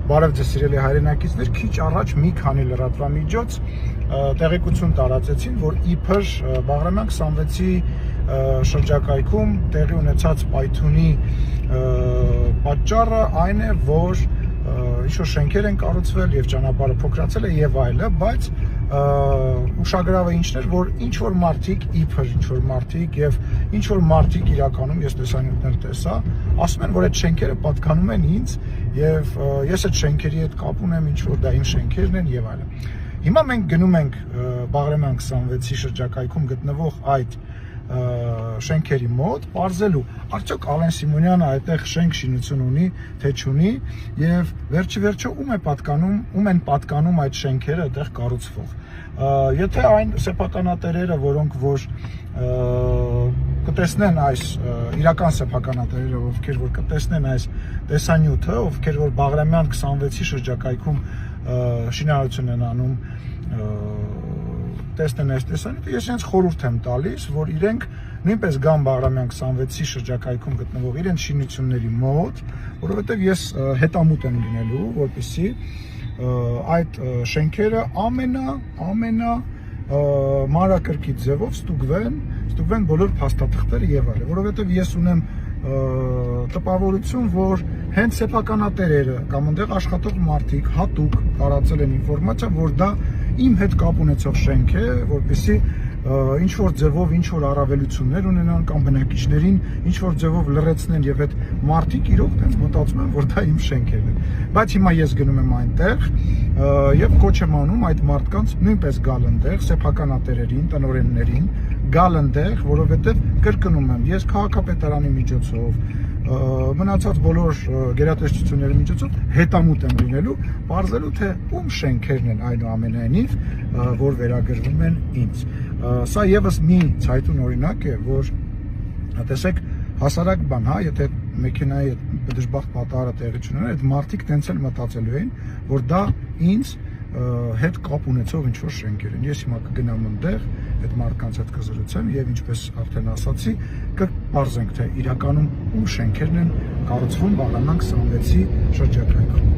Բարև ձեզ սիրելի հայրենակիցներ, քիչ առաջ մի քանի լրատվամիջոց տեղեկություն տարածեցին, որ իբր Բաղրամյան 26-ի շրջակայքում տեղի ունեցած պայթյունի պատճառը այն է, որ ինչ-որ շենքեր են կառուցվել եւ ճանապարհը փոքրացել է եւ այլը, բայց ուշագրավը ինչն էր, որ ինչ-որ մարդիկ, իբր ինչ-որ մարդիկ եւ ինչ-որ մարդիկ իրականում ես տեսանյութներ տեսա, ասում են, որ այդ շենքերը պատկանում են ինձ եւ ես այդ շենքերի հետ կապ ունեմ, ինչ-որ դա իմ շենքերն են եւ այլն։ Հիմա մենք գնում ենք Բաղրամյան 26-ի շրջակայքում գտնվող այդ շենքերի մոտ, պարզելու արդյոք Ալեն Սիմոնյանը այդտեղ շենք շինություն ունի, թե չունի եւ վերջիվերջո ում են պատկանում այդ շենքերը այդտեղ կառուցվող։ Եթե այն սեփականատերերը, որոնք որ կտեսնեն այս իրական սեփականատերերը, ովքեր որ կտեսնեն այս տեսանյութը, ովքեր որ Բաղրամյան 26-ի շրջակայքում շինարարություն են անում, տեսնեն այս տեսանյութը, ես իրենց խորհուրդ եմ տալիս, որ իրենք նույնպես գան Բաղրամյան 26-ի շրջակայքում գտնվող իրենց շինությունների մոտ, որովհետև ես հետամուտ եմ լինելու, որպեսզի այդ շենքերը ամենա մանրակրկիտ ձևով ստուգվեն բոլոր փաստաթղթերը եւ այլն, որովհետև ես ունեմ տպավորություն, որ հենց սեփականատերերը կամ այնտեղ աշխատող մարդիկ հատուկ տարածել են ինֆորմացիա, որ դա իմ հետ կապ ունեցող շենք է, որպեսզի ինչ-որ ձևով ինչ-որ առավելություններ ունենան կամ բնակիչներին ինչ-որ ձևով լռեցնեն եւ այդ մարդիկ իրոք տենց մտածում են, որ դա իմ շենքերն են։ Բայց հիմա ես գնում եմ այնտեղ եւ կոչ եմ անում այդ մարդկանց նույնպես գալ այնտեղ, սեփականատերերին, տնօրեններին, գալ այնտեղ, որովհետեւ կրկնում եմ, ես քաղաքապետարանի միջոցով մնացած բոլոր գերատեսչությունների միջոցով հետամուտ եմ լինելու, պարզելու թե ում շենքերն են այնուամենայնիվ, որ վերագրվում են ինձ։ Սա եւս մի ցայտուն օրինակ է, որ տեսեք հասարակ բան, հա, եթե մեքենայի դժբախտ պատահարը տեղի չունենա, այդ մարդիկ տենց էլ մտածելու էին, որ դա ինձ հետ կապ ունեցող ինչ-որ շենքեր են։ Ես հիմա կգնամ այնտեղ, այդ մարդկանց հետ կզրուցեմ եւ ինչպես արդեն ասացի, կպարզենք թե իրականում ում շենքերն են կառուցվում Բաղրամյան 26-ի շրջակայքում։